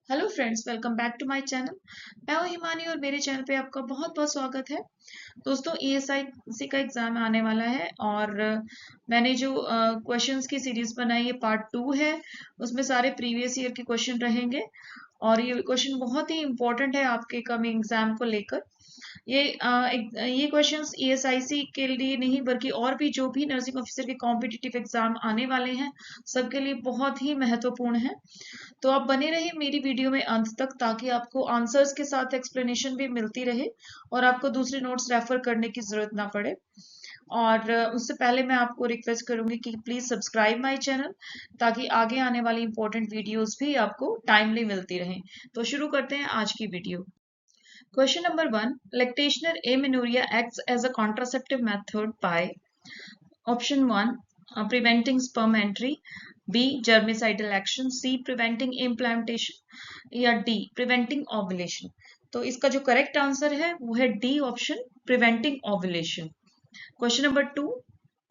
Hello friends, welcome back to my channel. मैं हूं हिमानी और मेरे चैनल पे आपका बहुत बहुत स्वागत है। दोस्तों, ईएसआईसी का एग्जाम आने वाला है और मैंने जो क्वेश्चंस की सीरीज बनाई है पार्ट 2 है। उसमें सारे प्रीवियस ईयर के क्वेश्चन रहेंगे और ये क्वेश्चन बहुत ही इंपॉर्टेंट है आपके कमिंग एग्जाम को लेकर। ये क्वेश्चंस ईएसआईसी के लिए नहीं बल्कि और भी जो भी नर्सिंग ऑफिसर के कॉम्पिटिटिव एग्जाम आने वाले हैं सबके लिए बहुत ही महत्वपूर्ण है। तो आप बने रहिए मेरी वीडियो में अंत तक ताकि आपको आंसर्स के साथ एक्सप्लेनेशन भी मिलती रहे और आपको दूसरे नोट्स रेफर करने की जरूरत ना पड़े। और उससे पहले मैं आपको रिक्वेस्ट करूंगी कि प्लीज सब्सक्राइब माय चैनल ताकि आगे आने वाली इंपॉर्टेंट वीडियोस भी आपको टाइमली मिलती रहें। तो शुरू करते हैं आज की video. Question number 1. Lactational amenorrhea acts as a contraceptive method by option 1. Preventing sperm entry, B. Germicidal action, C. Preventing implantation या D. Preventing ovulation। तो इसका जो करेक्ट आंसर है वो है D option, preventing ovulation. Question number 2.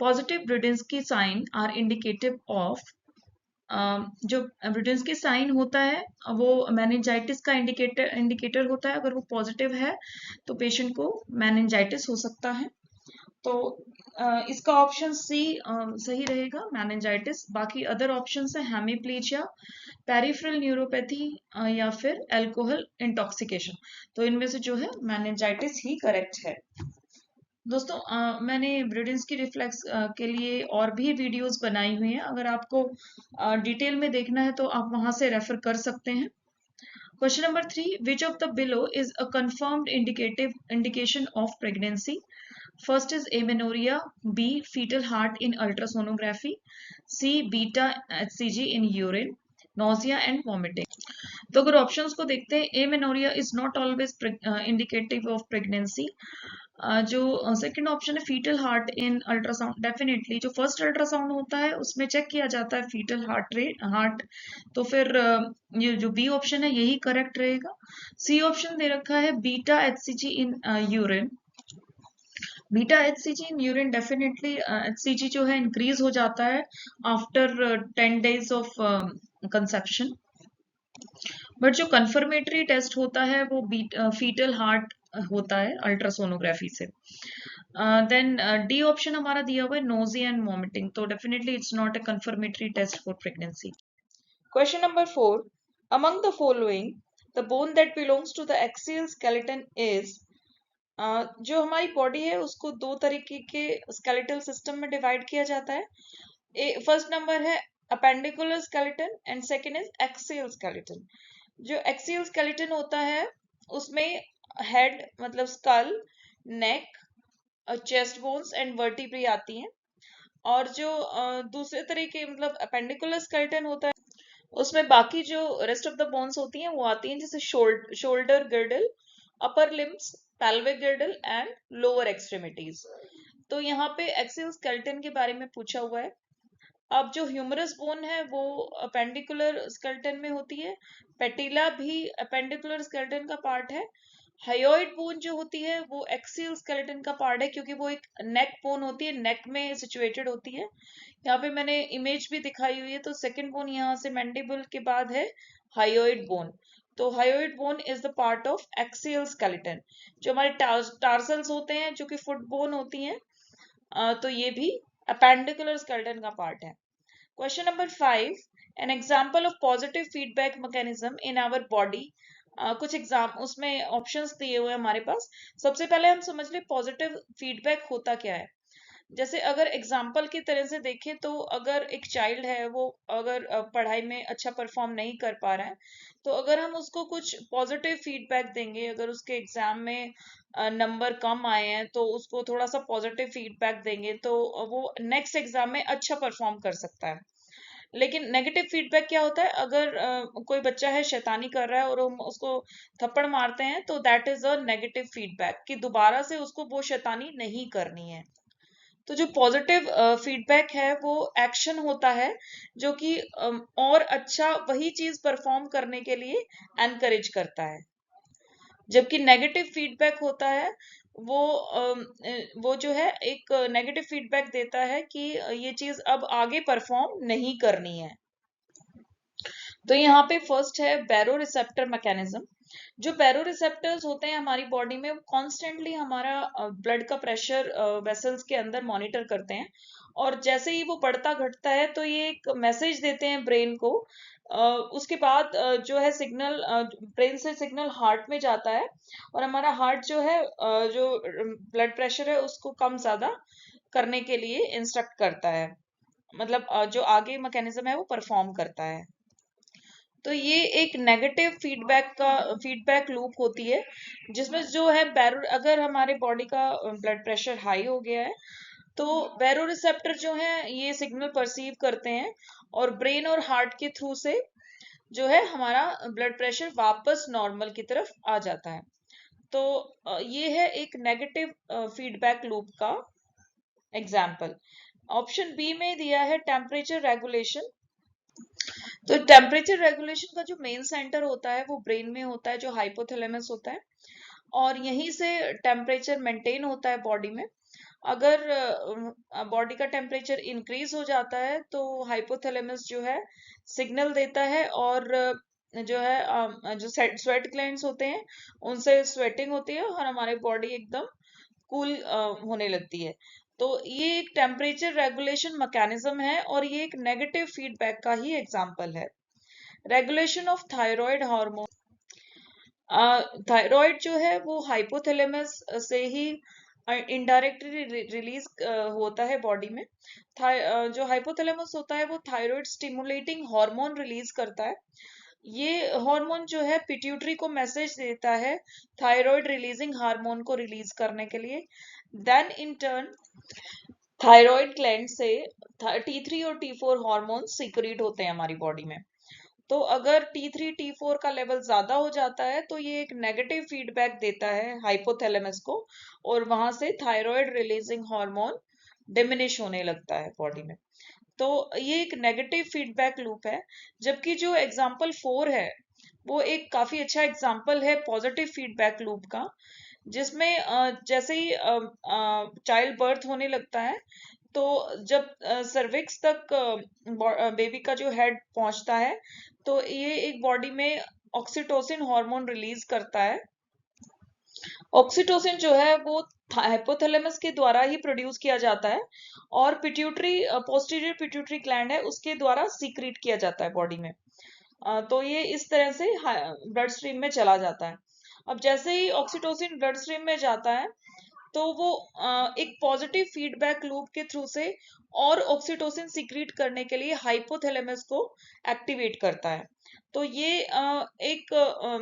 Positive Brudzinski sign are indicative of. जो Brudzinski sign होता है वो मेनिंजाइटिस का इंडिकेटर होता है। अगर वो पॉजिटिव है तो पेशेंट को मेनिंजाइटिस हो सकता है। तो इसका ऑप्शन सी सही रहेगा, मेनिंजाइटिस। बाकी अदर ऑप्शन है हेमीप्लीजिया, पेरिफेरल न्यूरोपैथी या फिर अल्कोहल इंटॉक्सिकेशन। तो इनमें से जो है मेनिंजाइटिस ही करेक्ट है। दोस्तों, मैंने ब्रूडेंस्की रिफ्लेक्स के लिए और भी वीडियोस बनाई हुई हैं। अगर आपको डिटेल में देखना है तो आप वहां से रेफर कर सकते हैं। Question number 3. Which of the below is a confirmed indication of pregnancy? First is amenorrhoea, B fetal heart in ultrasonography, C beta HCG in urine, nausea and vomiting। तो अगर ऑप्शंस को देखते हैं, amenorrhoea is not always indicative of pregnancy. जो second option है foetal heart in ultrasound, definitely जो first ultrasound होता है उसमें चेक किया जाता है फीटल हार्ट। तो फिर ये जो बी ऑप्शन है यही करेक्ट रहेगा। सी ऑप्शन दे रखा है beta HCG in urine. Beta HCG in urine, definitely HCG जो है इंक्रीज हो जाता है after 10 days of conception. But जो कंफर्मेटरी टेस्ट होता है वो फीटल हार्ट होता है अल्ट्रासोनोग्राफी से। देन डी ऑप्शन हमारा दिया हुआ है नोजिया एंड वॉमिटिंग, तो definitely it's not a confirmatory test for pregnancy. Question number 4. Among the following the bone that belongs to the axial skeleton is. जो हमारी बॉडी है उसको दो तरीके के स्केलेटल सिस्टम में डिवाइड किया जाता है। फर्स्ट नंबर है appendicular skeleton and second is axial skeleton. जो एक्सियल स्केलेटन होता है उसमें हेड मतलब skull, neck, chest bones and vertebrae आती हैं। और जो दूसरे तरीके मतलब अपेंडिकुलर स्केलेटन होता है उसमें बाकी जो रेस्ट ऑफ द बोन्स होती हैं वो आती हैं, जैसे shoulder गिर्डल, upper limbs, pelvic girdle and lower extremities. तो यहाँ पे एक्सियल स्केलेटन के बारे में पूछा हुआ है। अब जो ह्यूमरस बोन है वो अपेंडिकुलर स्केलेटन में होती है। पेटिला भी अपेंडिकुलर स्केलेटन का पार्ट है। हायोइड बोन जो होती है वो एक्सियल स्केलेटन का पार्ट है क्योंकि वो एक नेक बोन होती है, नेक में सिचुएटेड होती है। यहाँ पे मैंने इमेज भी दिखाई हुई है। तो सेकंड बोन यहाँ से मैंडिबल के बाद है हायोइड बोन। तो hyoid bone is the part of axial skeleton. जो हमारे टार्सल्स होते हैं जो कि फुट बोन होती हैं, तो ये भी अपेंडिकुलर स्केलेटन का पार्ट है। Question number 5. An example of positive feedback mechanism in our body. कुछ एग्जाम उसमें ऑप्शंस दिए हुए हैं हमारे पास। सबसे पहले हम समझ ले पॉजिटिव फीडबैक होता क्या है। जैसे अगर एग्जाम्पल की तरह से देखें तो अगर एक चाइल्ड है वो अगर पढ़ाई में अच्छा परफॉर्म नहीं कर पा रहा है, तो अगर हम उसको कुछ पॉजिटिव फीडबैक देंगे, अगर उसके एग्जाम में नंबर कम आए हैं तो उसको थोड़ा सा पॉजिटिव फीडबैक देंगे तो वो नेक्स्ट एग्जाम में अच्छा परफॉर्म कर सकता है। लेकिन नेगेटिव फीडबैक क्या होता है, अगर कोई बच्चा है शैतानी कर रहा है और हम उसको थप्पड़ मारते हैं तो that is a negative feedback कि दोबारा से उसको वो शैतानी नहीं करनी है। तो जो पॉजिटिव फीडबैक है वो एक्शन होता है जो कि और अच्छा वही चीज परफॉर्म करने के लिए एनकरेज करता है। जबकि नेगेटिव फीडबैक होता है वो वो जो है एक नेगेटिव फीडबैक देता है कि ये चीज अब आगे परफॉर्म नहीं करनी है। तो यहाँ पे फर्स्ट है बैरो रिसेप्टर मैकेनिज्म। जो बैरो रिसेप्टर्स होते हैं हमारी बॉडी में, वो कॉन्स्टेंटली हमारा ब्लड का प्रेशर वेसल्स के अंदर मॉनिटर करते हैं, और जैसे ही वो बढ़ता घटता है तो ये एक मैसेज देते हैं ब्रेन को। उसके बाद जो है सिग्नल ब्रेन से सिग्नल हार्ट में जाता है, और हमारा हार्ट जो है जो ब्लड प्रेशर है उसको कम ज्यादा करने के लिए इंस्ट्रक्ट करता है, मतलब जो आगे मैकेनिज्म है वो परफॉर्म करता है। तो ये एक नेगेटिव फीडबैक लूप होती है, जिसमें जो है बैरो, अगर हमारे बॉडी का ब्लड प्रेशर हाई हो गया है तो बैरो रिसेप्टर जो है ये सिग्नल परसीव करते हैं, और ब्रेन और हार्ट के थ्रू से जो है हमारा ब्लड प्रेशर वापस नॉर्मल की तरफ आ जाता है। तो ये है एक नेगेटिव फीडबैक लूप का एग्जाम्पल। ऑप्शन बी में दिया है टेम्परेचर रेगुलेशन। तो टेम्परेचर रेगुलेशन का जो मेन सेंटर होता है वो ब्रेन में होता है, जो हाइपोथैलेमस होता है, और यहीं से टेम्परेचर मेंटेन होता है बॉडी में। अगर बॉडी का टेम्परेचर इंक्रीज हो जाता है तो हाइपोथैलेमस जो है सिग्नल देता है, और जो है जो स्वेट ग्लैंड्स होते हैं उनसे स्वेटिंग होती है और हमारे बॉडी एकदम कूल होने लगती है। तो ये एक टेम्परेचर रेगुलेशन मैकेनिज्म है, और ये एक नेगेटिव फीडबैक का ही एग्जाम्पल है। Regulation of thyroid hormone. Thyroid जो है वो हाइपोथैलेमस से ही इनडायरेक्टली रिलीज होता है बॉडी में। जो हाइपोथैलेमस होता है वो थायराइड स्टिमुलेटिंग हार्मोन रिलीज करता है। ये हार्मोन जो है पिट्यूटरी को मैसेज देता है थायराइड रिलीजिंग हार्मोन को रिलीज करने के लिए। Then in turn thyroid gland से T3 और T4 हार्मोन सीक्रेट होते हैं हमारी बॉडी में। तो अगर T3 T4 का लेवल ज्यादा हो जाता है तो ये एक नेगेटिव फीडबैक देता है हाइपोथैलेमस को, और वहां से थायराइड रिलीजिंग हार्मोन डिमिनिश होने लगता है बॉडी में। तो ये एक नेगेटिव फीडबैक लूप है। जबकि जो एग्जाम्पल 4 है वो एक काफी अच्छा एग्जाम्पल है पॉजिटिव फीडबैक लूप का, जिसमें जैसे ही चाइल्ड बर्थ होने लगता है तो जब सर्विक्स तक बेबी का जो हेड पहुंचता है तो ये एक बॉडी में ऑक्सीटोसिन हार्मोन रिलीज करता है। ऑक्सीटोसिन जो है वो हाइपोथैलेमस के द्वारा ही प्रोड्यूस किया जाता है, और पिट्यूटरी पोस्टीरियर पिट्यूटरी ग्लैंड है उसके द्वारा सीक्रेट किया जाता है बॉडी में। तो ये इस तरह से ब्लड स्ट्रीम में चला जाता है। अब जैसे ही ऑक्सीटोसिन ब्लड स्ट्रीम में जाता है तो वो एक पॉजिटिव फीडबैक लूप के थ्रू से और ऑक्सीटोसिन सीक्रेट करने के लिए हाइपोथैलेमस को एक्टिवेट करता है। तो ये एक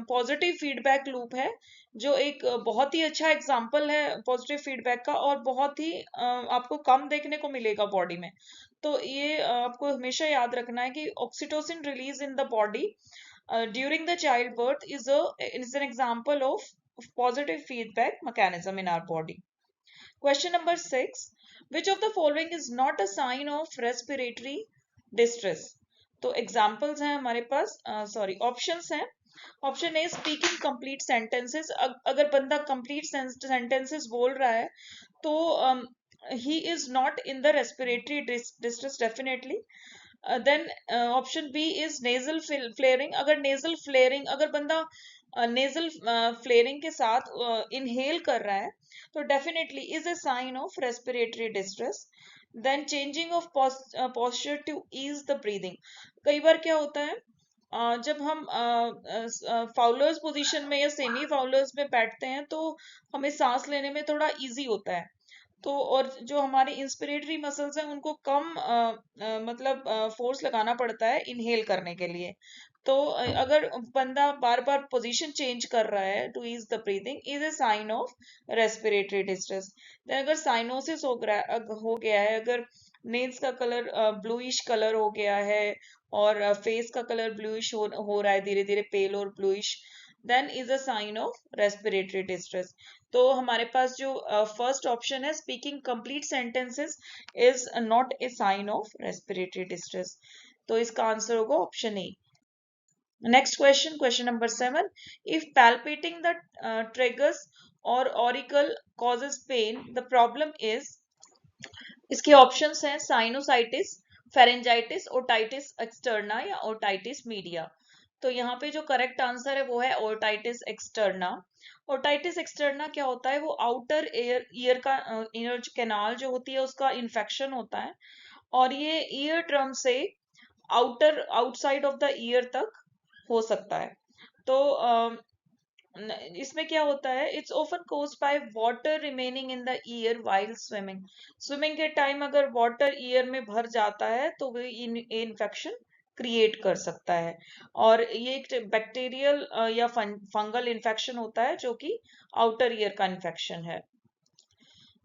पॉजिटिव फीडबैक लूप है, जो एक बहुत ही अच्छा एग्जाम्पल है पॉजिटिव फीडबैक का, और बहुत ही आपको कम देखने को मिलेगा बॉडी में। तो ये आपको हमेशा याद रखना है कि oxytocin release in the body during the childbirth is an example of positive feedback mechanism in our body. Question number 6. Which of the following is not a sign of respiratory distress? तो examples हैं हमारे पास, sorry options हैं। Option A speaking complete sentences. अगर बंदा complete sentences बोल रहा है तो he is not in the respiratory distress definitely. Then option B is nasal flaring. अगर नेजल फ्लेयरिंग, अगर बंदा नेजल फ्लेयरिंग के साथ इनहेल कर रहा है तो definitely is a sign of respiratory distress. Then changing of posture to ease the breathing. कई बार क्या होता है जब हम फाउलर्स पोजीशन में या सेमी फाउलर्स में बैठते हैं तो हमें सांस लेने में थोड़ा इजी होता है। तो और जो हमारे इंस्पिरेटरी मसल्स हैं उनको कम मतलब फोर्स लगाना पड़ता है इनहेल करने के लिए। तो अगर बंदा बार बार पोजीशन चेंज कर रहा है to ease the breathing is a sign of respiratory distress. अगर साइनोसिस हो गया है, अगर नेल्स का कलर ब्लूइश कलर हो गया है, और फेस का कलर ब्लूइश हो रहा है धीरे धीरे पेल और bluish, then is a sign of respiratory distress. तो हमारे पास जो फर्स्ट ऑप्शन है speaking complete sentences is not a sign of respiratory distress. तो इसका आंसर होगा option A. Next question, question number 7. If palpating the tragus or auricle causes pain, the problem is, इसके options हैं sinusitis, pharyngitis, otitis externa या otitis media. तो यहाँ पे जो करेक्ट आंसर है वो है ओटाइटिस एक्सटर्ना। ओटाइटिस एक्सटर्ना क्या होता है, वो आउटर ईयर का ईयर कैनाल जो होती है उसका इन्फेक्शन होता है, और ये ईयर ड्रम से आउटसाइड ऑफ द ईयर तक हो सकता है। तो इसमें क्या होता है, it's often caused by water remaining in the year while swimming. Swimming के टाइम अगर वाटर ईयर में भर जाता है तो वो इन्फेक्शन क्रिएट कर सकता है, और ये एक बैक्टीरियल या फंगल इन्फेक्शन होता है जो कि आउटर ईयर का इन्फेक्शन है।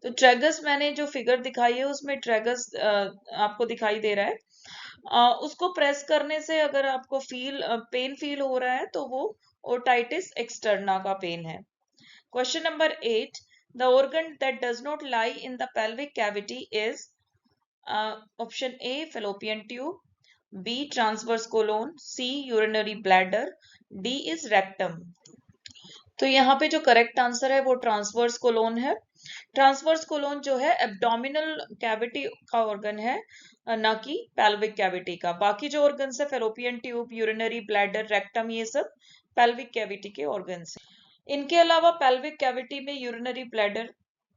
तो ट्रेगस मैंने जो फिगर दिखाई है उसमें ट्रेगस आपको दिखाई दे रहा है। उसको प्रेस करने से अगर आपको पेन फील हो रहा है तो वो ओटाइटिस एक्सटर्ना का पेन है। Question number 8, the organ that does not lie in the pelvic cavity is option A fallopian tube, B transverse colon, C urinary bladder, D is rectum। तो यहाँ पे जो करेक्ट आंसर है वो transverse colon है। Transverse colon जो है abdominal cavity का ऑर्गन है, ना कि पेल्विक कैविटी का। बाकी जो ऑर्गन्स है fallopian tube, urinary bladder, rectum, ये सब पेल्विक कैविटी के ऑर्गन्स हैं। इनके अलावा पेल्विक कैविटी में यूरिनरी ब्लैडर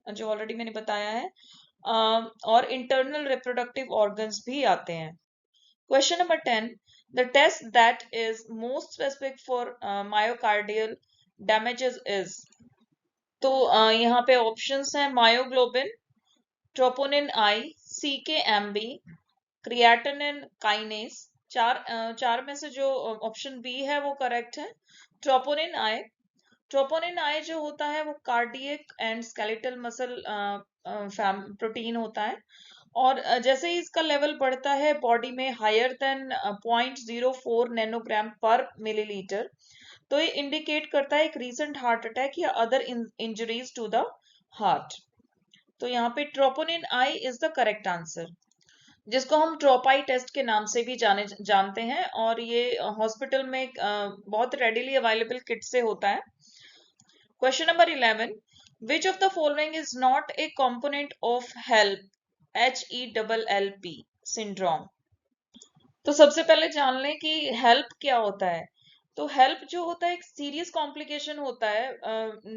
जो ऑलरेडी मैंने बताया है, और इंटरनल रिप्रोडक्टिव ऑर्गन्स भी आते हैं। Question number 10, the test that is most specific for myocardial damages is. तो यहाँ पे ऑप्शंस हैं myoglobin, troponin I, CK-MB, creatinine kinase. चार में से जो ऑप्शन बी है वो करेक्ट है, ट्रोपोनिन आई। ट्रोपोनिन आई जो होता है वो cardiac and skeletal muscle protein होता है, और जैसे ही इसका लेवल बढ़ता है बॉडी में higher than 0.04 nanogram per millilitre, तो ये इंडिकेट करता है एक रीसेंट हार्ट अटैक या other injuries to the heart. तो यहाँ पे troponin I is the correct answer, जिसको हम ट्रोपाई टेस्ट के नाम से भी जानते हैं, और ये हॉस्पिटल में बहुत रेडिली अवेलेबल किट से होता है। Question number 11, which of the following is not A component of help HELLP syndrome. तो सबसे पहले जान लें कि हेल्प क्या होता है। तो हेल्प जो होता है एक सीरियस कॉम्प्लिकेशन होता है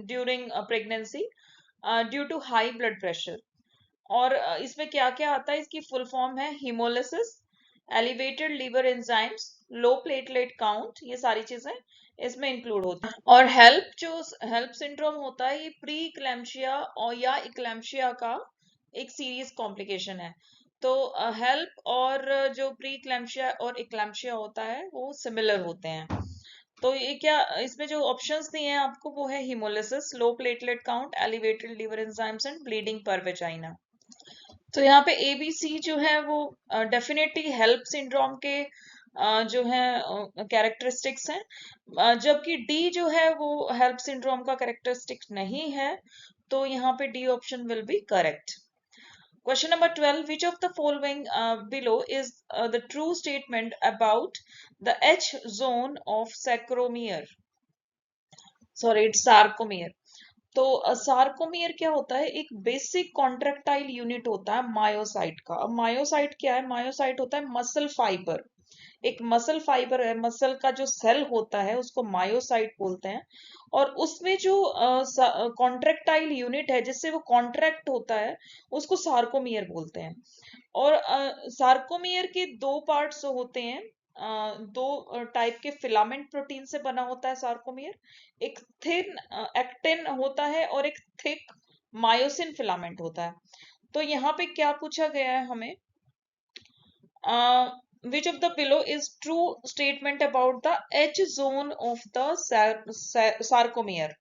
during pregnancy due to high blood pressure, और इसमें क्या क्या आता है, इसकी फुल फॉर्म है hemolysis, elevated liver enzymes, low platelet count, ये सारी चीजें इसमें इंक्लूड होती है। और हेल्प सिंड्रोम होता है ये प्री इक्लैम्शिया और या इक्लैम्शिया का एक सीरियस कॉम्प्लिकेशन है। तो हेल्प और जो प्री इक्लैम्शिया और इक्लैम्शिया होता है वो सिमिलर होते हैं। तो ये क्या, इसमें जो ऑप्शंस दिए हैं आपको वो है haemolysis, low platelet count, elevated liver enzymes and bleeding पर वेजाइना। तो यहाँ पे ABC जो है वो डेफिनेटली हेल्प सिंड्रोम के जो है कैरेक्टरिस्टिक्स हैं, जबकि D जो है वो हेल्प सिंड्रोम का कैरेक्टरिस्टिक नहीं है। तो यहाँ पे D option will be correct. Question number 12, which of the following below is the true statement about the H zone of sarcomere? Sorry, it's sarcomere. तो सार्कोमियर क्या होता है, एक बेसिक कॉन्ट्रेक्टाइल यूनिट होता है मायोसाइट का। अब मायोसाइट क्या है, मायोसाइट होता है मसल फाइबर, एक मसल फाइबर है, मसल का जो सेल होता है उसको मायोसाइट बोलते हैं, और उसमें जो कॉन्ट्रेक्टाइल यूनिट है जिससे वो कॉन्ट्रैक्ट होता है उसको सार्कोमियर बोलते हैं। और सार्कोमियर के दो पार्ट्स होते हैं, दो टाइप के फिलामेंट प्रोटीन से बना होता है सार्कोमियर, एक थिन एक्टिन होता है और एक थिक मायोसिन फिलामेंट होता है। तो यहाँ पे क्या पूछा गया है हमें, which of the below is true statement about the H zone of the sarcomere।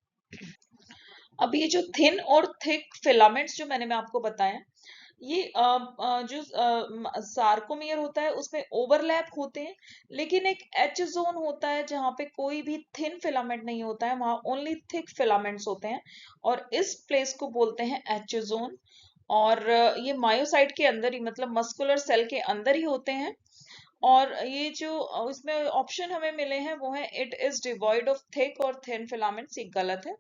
अब ये जो थिन और थिक फिलामेंट्स जो मैं आपको बताया, ये जो सार्कोमियर होता है उसमें ओवरलैप होते हैं, लेकिन एक एच जोन होता है जहां पे कोई भी थिन फिलामेंट नहीं होता है, वहां ओनली थिक फिलामेंट्स होते हैं, और इस प्लेस को बोलते हैं एच जोन। और ये मायोसाइट के अंदर ही, मतलब मस्कुलर सेल के अंदर ही होते हैं। और ये जो इसमें ऑप्शन हमें मिले हैं वो है it is devoid of thick और थिन फिलामेंट्स, ये गलत है।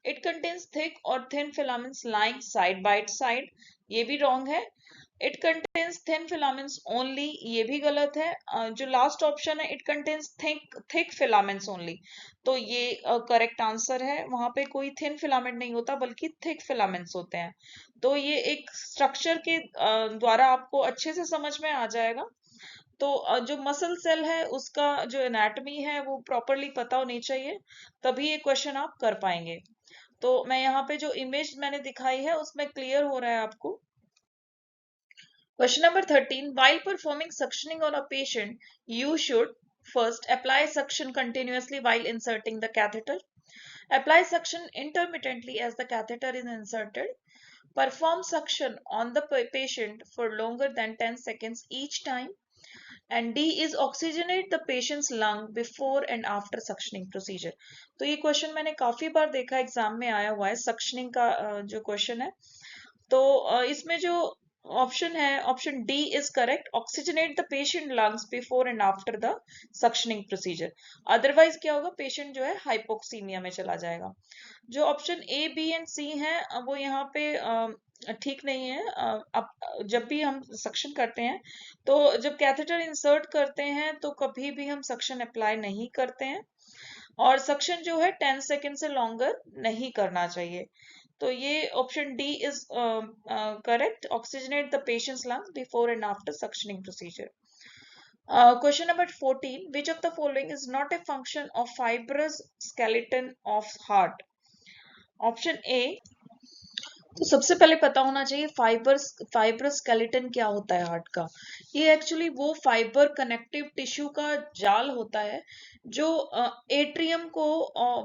इट कंटेन्स थिक और thin filaments lying side by side, ये भी रॉन्ग है। It contains thin filaments only, ये भी गलत है। जो लास्ट ऑप्शन है, it contains thick filaments only, तो ये करेक्ट आंसर है। वहां पे कोई थिन फिलामेंट नहीं होता बल्कि थिक फिलामेंट्स होते हैं। तो ये एक स्ट्रक्चर के द्वारा आपको अच्छे से समझ में आ जाएगा। तो जो मसल सेल है उसका जो एनाटॉमी है वो प्रॉपरली पता होनी चाहिए, तभी ये क्वेश्चन आप कर पाएंगे। तो मैं यहाँ पे जो इमेज मैंने दिखाई है उसमें क्लियर हो रहा है आपको। Question number 13. While performing suctioning on a patient, you should first apply suction continuously while inserting the catheter. Apply suction intermittently as the catheter is inserted. Perform suction on the patient for longer than 10 seconds each time. And D is oxygenate the patient's lung before and after suctioning procedure. तो ये question मैंने काफी बार देखा, exam में आया हुआ है suctioning का जो क्वेश्चन है। तो इसमें जो ऑप्शन है, option D is correct, oxygenate the patient lungs before and after the suctioning procedure. Otherwise क्या होगा, पेशेंट जो है हाइपोक्सीमिया में चला जाएगा। जो ऑप्शन ए बी एंड सी है वो यहाँ पे ठीक नहीं है। अब जब भी हम सक्शन करते हैं तो जब कैथेटर इंसर्ट करते हैं तो कभी भी हम सक्शन अप्लाई नहीं करते हैं, और सक्शन जो है 10 सेकेंड से लॉन्गर नहीं करना चाहिए। तो ये option D is correct, oxygenate the patients lungs before and after suctioning procedure. Question number 14. Which of the following is not a function of fibrous skeleton of heart? Option A, तो सबसे पहले पता होना चाहिए फाइबर स्केलेटन क्या होता है heart का। ये एक्चुअली वो फाइबर कनेक्टिव टिश्यू का जाल होता है जो एट्रियम को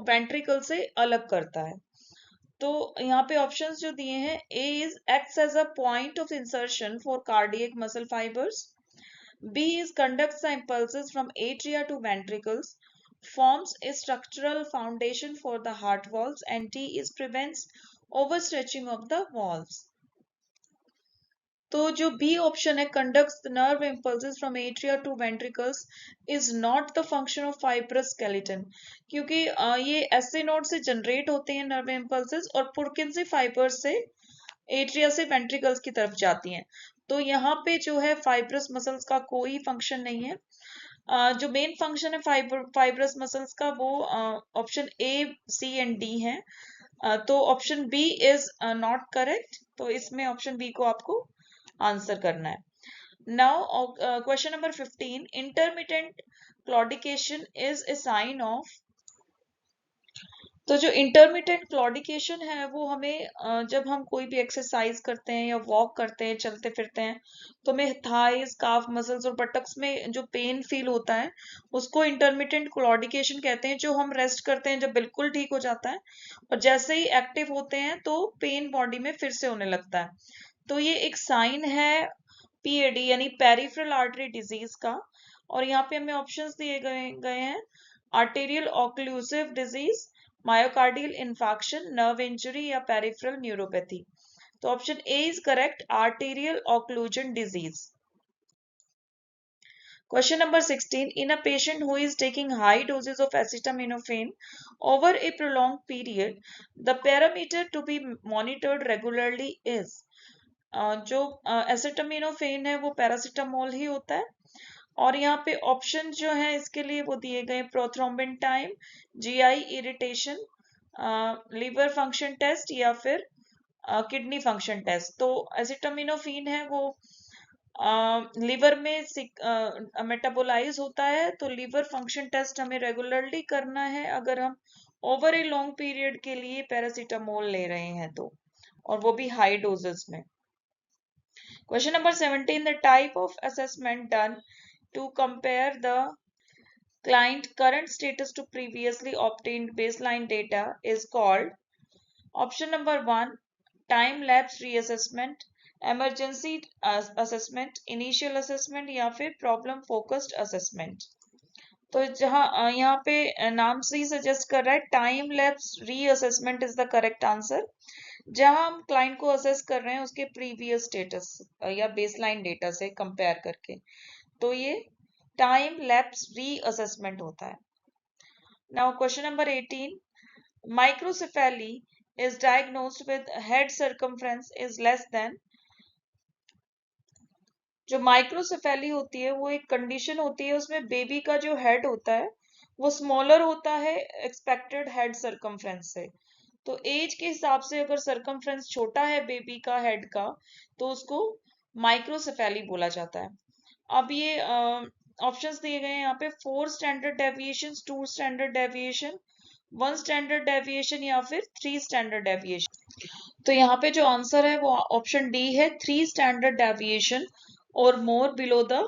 वेंट्रिकल से अलग करता है। तो यहाँ पे ऑप्शंस जो दिए हैं, A is acts as a point of insertion for cardiac muscle fibres, B is conducts the impulses from atria to ventricles, forms a structural foundation for the heart valves, and D is prevents overstretching of the valves। तो जो B option है, conducts the nerve impulses from atria to ventricles, is not the function of fibrous skeleton, क्योंकि ये SA node से generate होते हैं nerve impulses और पुरकिंसी fibre से एट्रिया से वेंट्रिकल्स की तरफ जाती हैं। तो यहाँ पे जो है फाइब्रस मसल्स का कोई फंक्शन नहीं है। जो मेन फंक्शन है फाइब्रस मसल्स का वो option A C and D है। तो option B is not correct, तो इसमें ऑप्शन बी को आपको आंसर करना है। Now question number 15. Intermittent claudication is a sign of, तो जो इंटरमिटेंट क्लॉडिकेशन है वो हमें जब हम कोई भी एक्सरसाइज करते हैं या वॉक करते हैं, चलते फिरते हैं, तो हमें थाइस, काफ मसल्स और बटक्स में जो पेन फील होता है उसको इंटरमिटेंट क्लॉडिकेशन कहते हैं। जो हम रेस्ट करते हैं जब बिल्कुल ठीक हो जाता है, और जैसे ही एक्टिव होते हैं तो पेन बॉडी में फिर से होने लगता है। तो ये एक साइन है पीएडी यानी पेरिफेरल आर्टरी डिजीज का। और यहाँ पे हमें ऑप्शंस दिए गए हैं, arterial occlusive disease, myocardial infarction, nerve injury या पेरिफेरल न्यूरोपैथी। तो option A is correct, arterial occlusion disease. Question number 16. In a patient who is taking high doses of acetaminophen over a prolonged period, the parameter to be monitored regularly is, जो acetaminophen है वो paracetamol ही होता है। और यहाँ पे option जो है इसके लिए वो दिए गए, prothrombin time, GI irritation, liver function test या फिर किडनी फंक्शन टेस्ट। तो एसिटामिनोफेन है वो लिवर में मेटाबोलाइज होता है, तो लिवर फंक्शन टेस्ट हमें रेगुलरली करना है अगर हम ओवर ए लॉन्ग पीरियड के लिए पैरासिटामोल ले रहे हैं तो, और वो भी हाई डोजेस में। Question number 17. The type of assessment done to compare the client current status to previously obtained baseline data is called, option number 1, time lapse reassessment, emergency assessment, initial assessment या फिर problem focused assessment। तो जहाँ यहाँ पे नाम से ही suggest कर रहा है, time lapse reassessment is the correct answer. जहां हम क्लाइंट को असेस कर रहे हैं उसके प्रीवियस स्टेटस या बेसलाइन डेटा से कंपेयर करके, तो ये टाइम लैप्स रीअसेसमेंट होता है। Now question number 18. Microcephaly is diagnosed with head circumference is less than, जो माइक्रोसेफेली होती है वो एक कंडीशन होती है, उसमें बेबी का जो हेड होता है वो स्मॉलर होता है एक्सपेक्टेड हेड सरकमफ्रेंस से। तो एज के हिसाब से अगर सरकमफ्रेंस छोटा है बेबी का हेड का तो उसको माइक्रोसेफेली बोला जाता है। अब ये ऑप्शंस दिए गए हैं यहाँ पे, 4 standard deviation, 2 standard deviation, 1 standard deviation या फिर 3 स्टैंडर्ड डेविएशन। तो यहाँ पे जो आंसर है वो ऑप्शन डी है, 3 स्टैंडर्ड डेविएशन और मोर बिलो द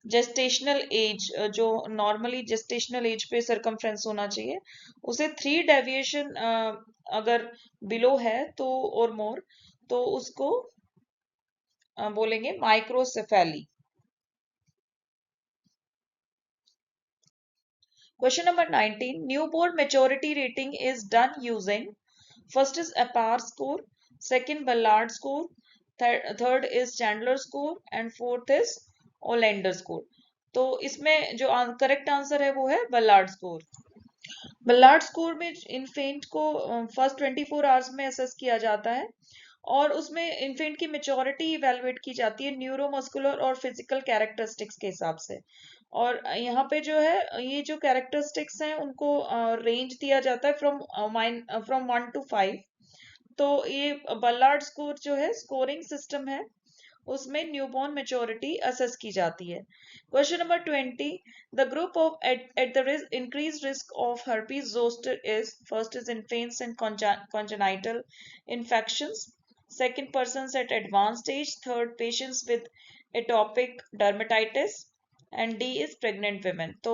जेस्टेशनल एज। जो नॉर्मली जेस्टेशनल एज पे सरकमफ्रेंस होना चाहिए उसे 3 डेविएशन अगर बिलो है तो और मोर तो उसको बोलेंगे microcephaly. Question number 19. Newborn maturity rating is done using, first is APAR score, second Ballard score, third is Chandler score and fourth is Olander score. तो इसमें जो करेक्ट आंसर है वो है बल्लार्ड स्कोर। बल्लार्ड स्कोर में इन्फेंट को फर्स्ट 24 आवर्स में assess किया जाता है और उसमें इन्फेंट की मेच्योरिटी इवेलुएट की जाती है न्यूरोमस्कुलर और फिजिकल कैरेक्टरिस्टिक्स के हिसाब से। और यहाँ पे जो है ये जो कैरेक्टरिस्टिक्स हैं उनको रेंज दिया जाता है फ्रॉम 1 to 5। तो ये बल्लार्ड स्कोर जो है स्कोरिंग सिस्टम है, उसमें न्यूबॉर्न मेच्योरिटी असेस की जाती है। Question number 20, the group of at the increase risk of herpes zoster is, first is infants and congenital infections, second persons at advanced stage, third patients with atopic dermatitis and D is pregnant women. तो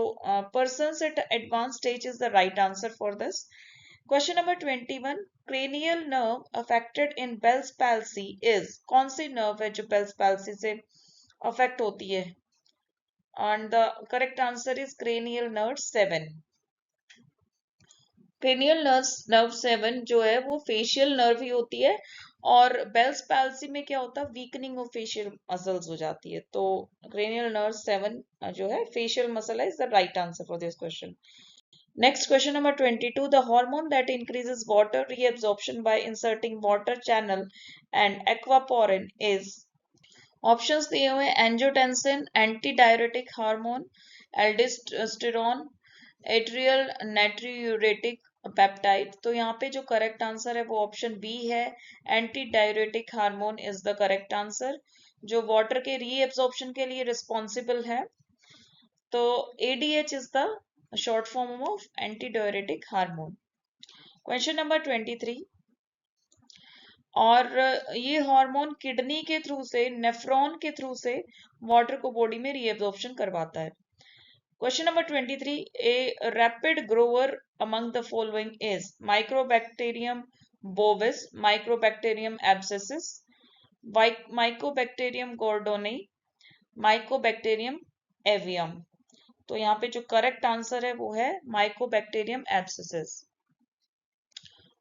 persons at advanced stage is the right answer for this. Question number 21, cranial nerve affected in Bell's palsy is, कौन सी nerve है जो Bell's palsy से affect होती है? And the correct answer is cranial nerve 7. cranial nerve 7 जो है वो facial nerve ही होती है और Bell's palsy में क्या होता है, weakening of facial muscles हो जाती है। तो cranial nerve 7 जो है facial muscle है, is the right answer for this question. Next, question number 22. The hormone that increases water reabsorption by inserting water channel and aquaporin is, options दिए हुए angiotensin, antidiuretic hormone, aldosterone, atrial natriuretic peptide। तो यहाँ पे जो correct answer है वो option B है, anti hormone is the correct answer, जो वाटर के रीएब्सॉर्प्शन के लिए रिस्पॉन्सिबल है। तो ADH is the short form of antidiuretic hormone. Question number 23. और ये हार्मोन किडनी के थ्रू से, नेफ्रॉन के थ्रू से वाटर को बॉडी में रीएब्सॉर्प्शन करवाता है। Question number 23, A rapid grower among the following is Mycobacterium bovis, Mycobacterium abscessus, Mycobacterium gordonae, Mycobacterium avium. तो यहाँ पे जो करेक्ट आंसर है वो है माइकोबैक्टीरियम एब्सेसिस।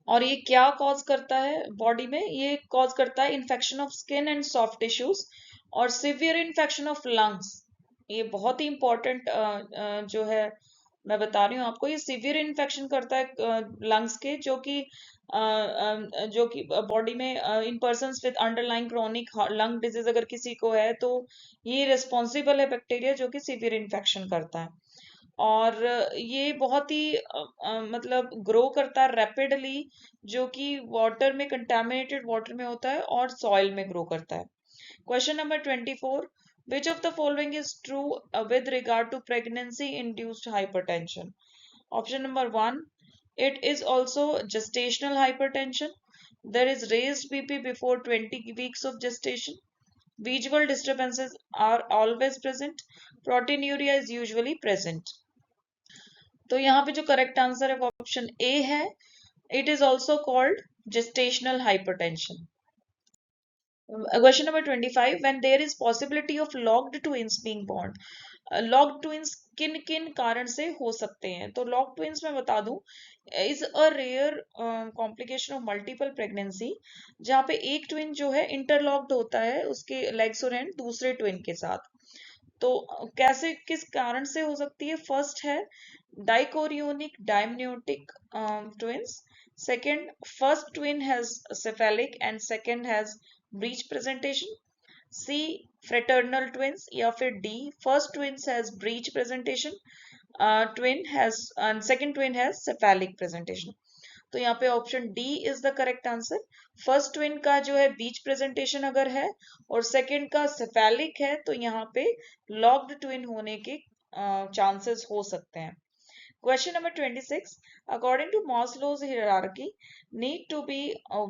और ये क्या कॉज करता है बॉडी में? ये कॉज करता है infection of skin and soft tissues और सिवियर इन्फेक्शन ऑफ लंग्स। ये बहुत ही इंपॉर्टेंट जो है मैं बता रही हूँ आपको, ये सिवियर इन्फेक्शन करता है लंग्स के, जो कि बॉडी में in person with underlying chronic lung disease अगर किसी को है तो ये रिस्पॉन्सिबल है बैक्टीरिया जो कि सिवियर इन्फेक्शन करता है। और ये बहुत ही मतलब ग्रो करता है रैपिडली, जो कि वाटर में, कंटामिनेटेड वाटर में होता है और सॉइल में ग्रो करता है। Question number 24, which of the following is true with regard to pregnancy induced hypertension? Option number 1, it is also gestational hypertension, there is raised BP before 20 weeks of gestation, visual disturbances are always present, proteinuria is usually present। तो यहाँ पे जो correct answer है वो option A है, it is also called gestational hypertension. Question number 25, when there is possibility of locked twins being born, locked twins किन किन कारण से हो सकते हैं? तो लॉक्ड ट्विंस मैं बता दूं is a rare complication of multiple pregnancy, जहाँ पे एक ट्विन जो है इंटरलॉक्ड होता है उसके लेग्स और हैंड दूसरे ट्विन के साथ। तो कैसे, किस कारण से हो सकती है? फर्स्ट है dichorionic डायम्नियोटिक twins, second first twin has cephalic and second has breech presentation, C fraternal twins, या फिर D first twins has breech presentation, twin has second twin has cephalic presentation. तो यहाँ पे option D is the correct answer. First twin का जो है बीच presentation अगर है और सेकंड का सेफेलिक है तो यहाँ पे लॉक्ड ट्विन होने के चांसेस हो सकते हैं। Question number 26. According to Maslow's hierarchy, need to be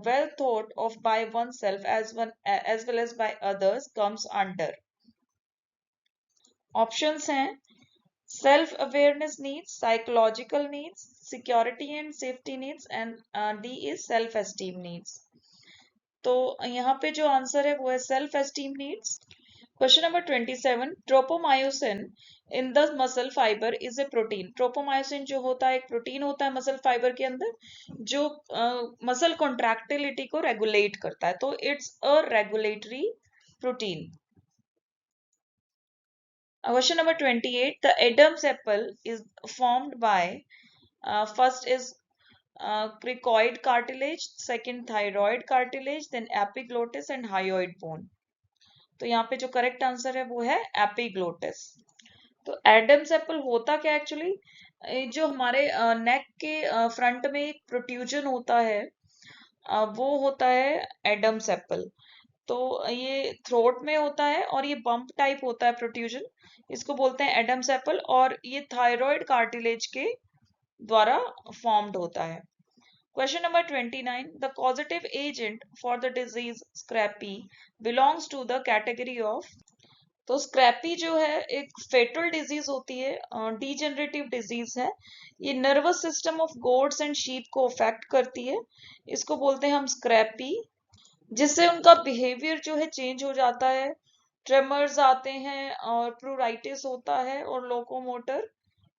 well thought of by oneself as well as by others comes under. Options हैं self awareness needs, psychological needs, security and safety needs, and D is self esteem needs. तो यहाँ पे जो answer है वो है self esteem needs. Question number 27. Tropomyosin in the muscle fiber is a protein. Tropomyosin जो होता है एक प्रोटीन होता है मसल फाइबर के अंदर जो मसल कॉन्ट्रैक्टिलिटी को रेगुलेट करता है, तो it's a regulatory protein. Question number 28. The Adam's apple is formed by first is cricoid cartilage, second thyroid cartilage, then epiglottis and hyoid bone. तो यहाँ पे जो करेक्ट आंसर है वो है एपिग्लोटिस। तो एडम्स एप्पल होता क्या एक्चुअली, जो हमारे नेक के फ्रंट में एक प्रोट्रूजन होता है वो होता है एडम्स एप्पल। तो ये थ्रोट में होता है और ये बम्प टाइप होता है प्रोट्रूजन, इसको बोलते हैं एडम्स एप्पल, और ये थायराइड कार्टिलेज के द्वारा फॉर्म्ड होता है। Question number 29. The causative agent for the disease scrapie belongs to the category of. तो स्क्रैपी जो है एक फेटल डिजीज होती है, डीजेनरेटिव डिजीज है। ये nervous system of goats and sheep को अफेक्ट करती है, इसको बोलते हैं हम स्क्रैपी, जिससे उनका बिहेवियर जो है चेंज हो जाता है, ट्रेमर्स आते हैं और प्रूराइटिस होता है और लोकोमोटर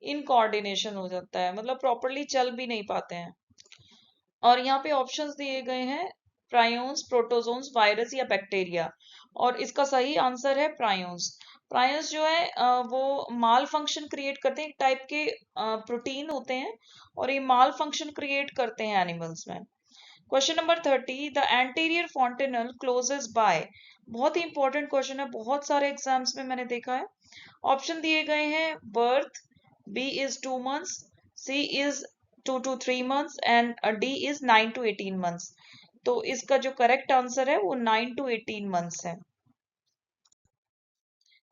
इनकोऑर्डिनेशन हो जाता है, मतलब प्रॉपरली चल भी नहीं पाते हैं। और यहाँ पे ऑप्शंस दिए गए हैं प्रायोन्स, प्रोटोजोन्स, वायरस या बैक्टीरिया, और इसका सही आंसर है प्रायोन्स। प्रायोन्स जो है वो माल फंक्शन क्रिएट करते हैं, एक टाइप के प्रोटीन होते हैं और ये माल फंक्शन क्रिएट करते हैं एनिमल्स में। Question number 30. The anterior fontanel closes by, बहुत ही इंपॉर्टेंट क्वेश्चन है, बहुत सारे एग्जाम्स में मैंने देखा है। ऑप्शन दिए गए हैं birth, B is 2 months, C is 2 to 3 months and D is 9 to 18 months। तो इसका जो करेक्ट आंसर है वो 9 to 18 months है।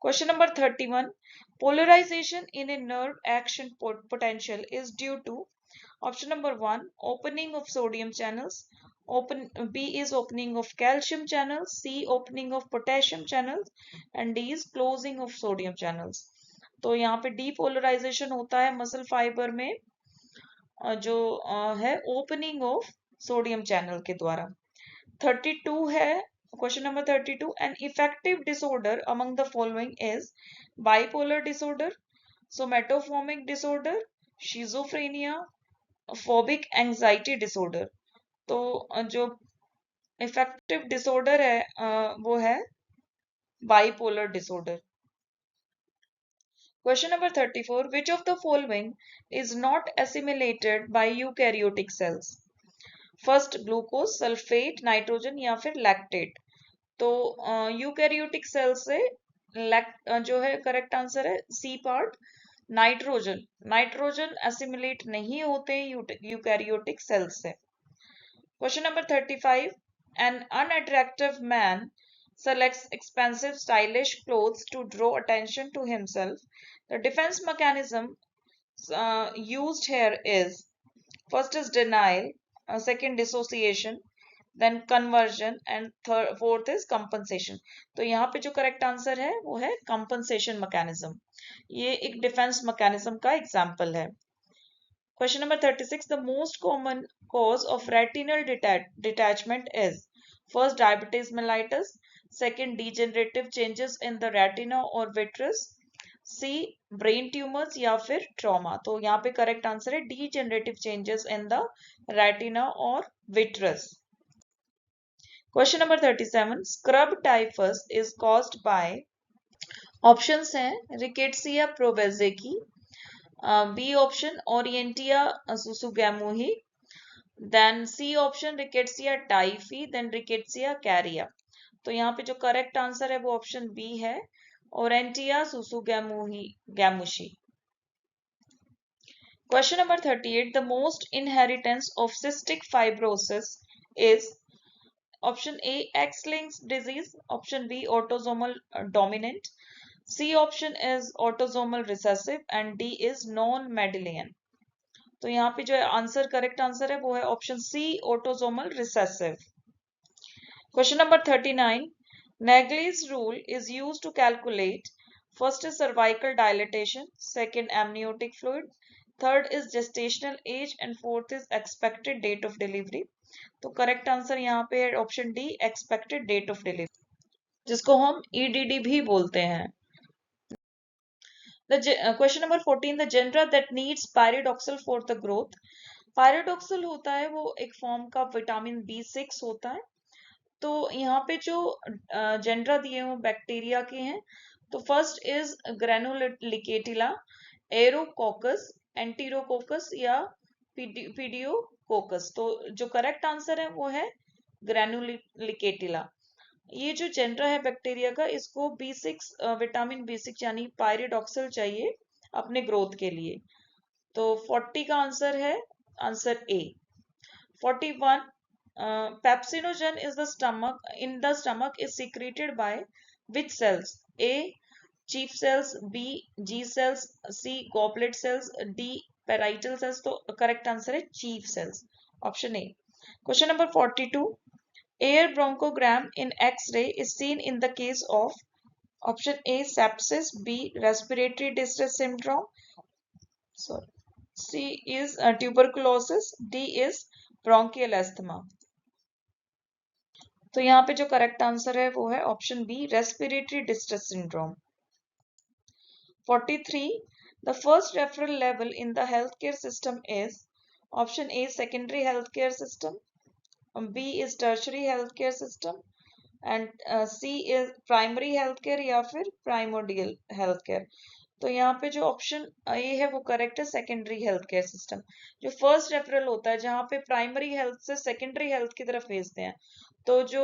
Question number 31. Polarization in a nerve action potential is due to. Option number 1, opening of sodium channels, B is opening of calcium channels, C opening of potassium channels and D is closing of sodium channels। तो यहाँ पे depolarisation होता है muscle fibre में जो है opening of sodium channel के द्वारा। 32 है question number 32. An affective disorder among the following is bipolar disorder, somatoform disorder, schizophrenia, phobic anxiety disorder. तो जो इफेक्टिव डिसऑर्डर है वो है bipolar disorder. Question number 34. Which of the following is not assimilated by eukaryotic cells? First glucose, sulphate, nitrogen या फिर lactate. तो eukaryotic cell से जो है करेक्ट आंसर है C part, nitrogen. Nitrogen assimilate नहीं होते यूकैरियोटिक सेल से। Question number 35. An unattractive man selects expensive stylish clothes to draw attention to himself. The defense mechanism used here is first is denial, second dissociation, then conversion and fourth is compensation। तो यहाँ पे जो correct answer है वो है compensation mechanism। ये एक defence mechanism का एग्जाम्पल है। Question number 36. The most common cause of retinal detachment is first diabetes mellitus, second degenerative changes in the retina or vitreous, C brain tumours या फिर trauma. तो यहाँ पे करेक्ट आंसर है degenerative changes in the retina और vitreous. Question number 37. Scrub typhus is caused by, options हैं Rickettsia prowazekii, B option Orientia सुसुगैमुही, then C option Rickettsia typhi, then Rickettsia akari. तो यहाँ पे जो करेक्ट आंसर है वो ऑप्शन बी है, ओरेंटिया सुसुगैमुशी। Question number 38. The most inheritance of cystic fibrosis is option A, X-linked disease, option B, autosomal dominant, C option is autosomal recessive and D is non-Mendelian. तो यहाँ पे जो आंसर करेक्ट आंसर है वो है option C, autosomal recessive. Question number 39. Naegeli's rule is used to calculate first is cervical dilatation, second amniotic fluid, third is gestational age and fourth is expected date of delivery. तो correct answer यहाँ पे है option D, expected date of delivery, जिसको हम EDD भी बोलते हैं। Question number 14. The genera that needs pyridoxal for the growth. Pyridoxal होता है वो एक फॉर्म का विटामिन B6 होता है। तो यहाँ पे जो जेनरा दिए हुए बैक्टीरिया के हैं, तो फर्स्ट इज ग्रेनुलिकेटिला, एरोकोकस, एंटीरोकोकस या पीडियोकोकस। तो जो करेक्ट आंसर है वो है ग्रेनुलिकेटिला। ये जो जेनरा है बैक्टीरिया का, इसको B6 विटामिन B6 यानी पायरिडॉक्सिल चाहिए अपने ग्रोथ के लिए। तो 40 का आंसर है answer A. 41. Pepsinogen is the stomach is secreted by which cells? A, chief cells, B, G cells, C, goblet cells, D, parietal cells. तो correct answer है chief cells, option A. Question number 42. Air bronchogram in X-ray is seen in the case of option A, sepsis, B, respiratory distress syndrome, sorry, C is tuberculosis, D is bronchial asthma. तो यहाँ पे जो correct answer है वो है option B, respiratory distress syndrome. 43. The first referral level in the healthcare system is option A, secondary healthcare system, B is tertiary healthcare system and C is primary healthcare या फिर primordial healthcare। तो यहाँ पे जो option A है वो correct है, secondary health care system. जो फर्स्ट रेफरल होता है जहाँ पे प्राइमरी हेल्थ से सेकेंडरी हेल्थ की तरफ भेजते हैं, तो जो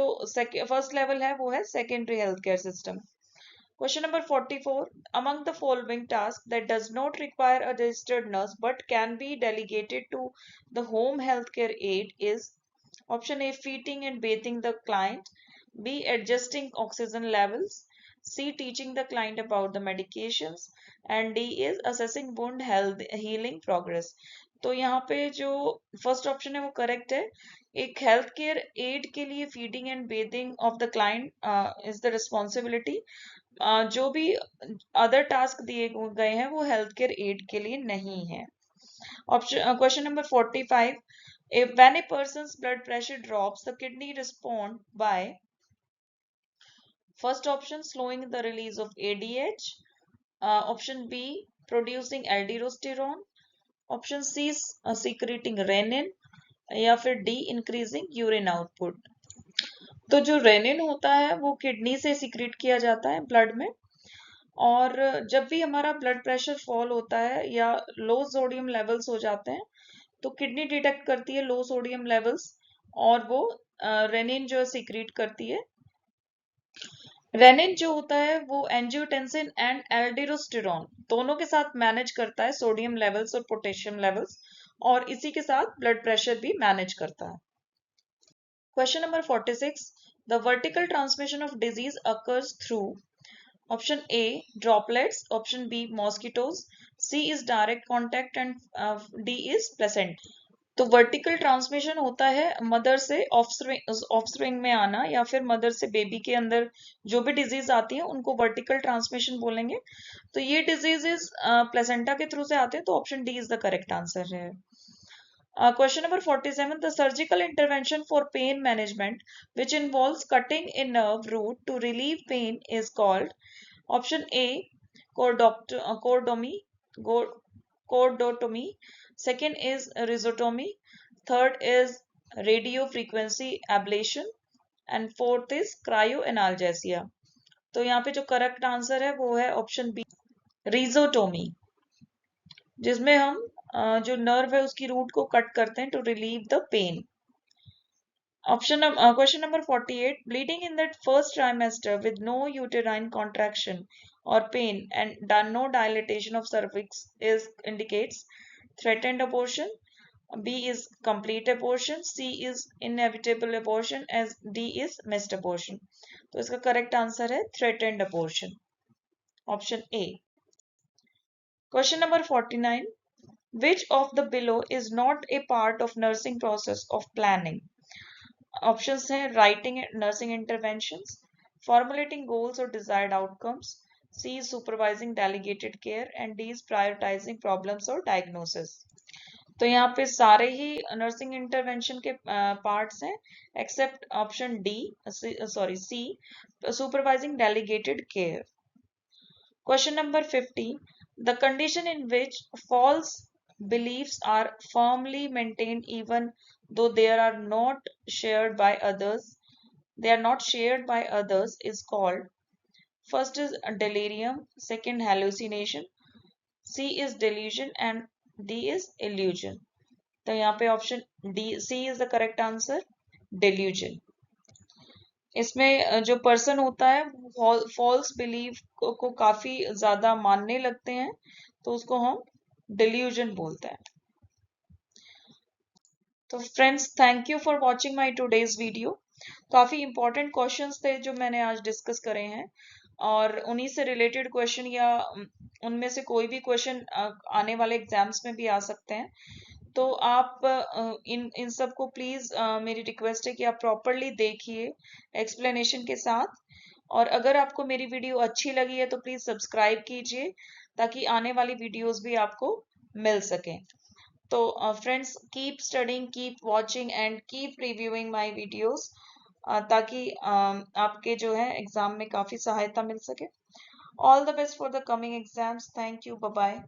फर्स्ट लेवल है वो है secondary health care system. Question number 44. Among the following tasks that does not require a registered nurse but can be delegated to the home healthcare aide is option A, feeding and bathing the client, B, adjusting oxygen levels, C, teaching the client about the medications and D is assessing wound health healing progress। तो यहाँ पे जो first option है वो correct है। एक health care add के लिए feeding and bathing of the client is the responsibility. जो भी अदर टास्क दिए गए हैं वो हेल्थ केयर एड के लिए नहीं है। Option question number 45. When a person's blood pressure drops, the kidney respond by first option slowing the release of ADH, option B producing aldosterone, option C secreting renin या फिर D increasing urine output. तो जो rennin होता है वो kidney से secrete किया जाता है ब्लड में, और जब भी हमारा ब्लड प्रेशर फॉल होता है या लो सोडियम लेवल्स हो जाते हैं, तो किडनी डिटेक्ट करती है लो सोडियम लेवल्स और वो रेनिन जो सिक्रीट करती है। रेनिन जो होता है वो एंजियोटेंसिन एंड एल्डोस्टेरोन दोनों के साथ मैनेज करता है सोडियम लेवल्स और पोटेशियम लेवल्स, और इसी के साथ ब्लड प्रेशर भी मैनेज करता है। Question number 46. The vertical transmission of disease occurs through option A droplets, option B mosquitoes, C is direct contact and D is placenta. तो वर्टिकल ट्रांसमिशन होता है मदर से ऑफस्प्रिंग में आना या फिर मदर से बेबी के अंदर जो भी डिजीज आती है उनको वर्टिकल ट्रांसमिशन बोलेंगे। तो ये डिजीजेस प्लेसेंटा के थ्रू से आते हैं, तो option D is the correct answer है। Question number 47. The surgical intervention for pain management which involves cutting a nerve root to relieve pain is called option A, cordotomy, second is rhizotomy, third is radio frequency ablation and fourth is cryoanalgesia। तो यहाँ पे जो correct answer है वो है option B, रिजोटोमी, जिसमें हम जो नर्व है उसकी रूट को कट करते हैं to relieve the pain. Question number 48. Bleeding in the first trimester with no uterine contraction or pain and no dilatation of cervix indicates threatened abortion. B is complete abortion. C is inevitable abortion. As D is missed abortion. तो इसका correct answer है threatened abortion. Option A. Question number 49. Which of the below is not a part of nursing process of planning? Options हैं writing nursing interventions, formulating goals or desired outcomes, C is supervising delegated care, and D is prioritizing problems or diagnosis. तो यहाँ पे सारे ही nursing intervention के parts हैं except option D C supervising delegated care. Question number 50. The condition in which false beliefs are firmly maintained even though they are not shared by others, is called. First is delirium, second hallucination, C is delusion and D is illusion. तो यहाँ पे option D C is the correct answer, delusion. इसमें जो person होता है false belief को काफी ज्यादा मानने लगते हैं तो उसको हम डिल्यूजन बोलते हैं. तो friends, thank you for watching my today's video. काफी इंपॉर्टेंट क्वेश्चंस थे जो मैंने आज डिस्कस करे हैं और उन्हीं से रिलेटेड क्वेश्चन या उनमें से कोई भी क्वेश्चन आने वाले एग्जाम्स में भी आ सकते हैं. तो आप इन सब को प्लीज मेरी रिक्वेस्ट है कि आप प्रॉपरली देखिए एक्सप्लेनेशन के साथ. और अगर आपको मेरी वीडियो अच्छी लगी है तो प्लीज सब्सक्राइब कीजिए ताकि आने वाली वीडियोस भी आपको मिल सके. तो friends, keep studying, keep watching and keep reviewing my videos ताकि आपके जो है एग्जाम में काफी सहायता मिल सके. All the best for the coming exams. Thank you. Bye bye.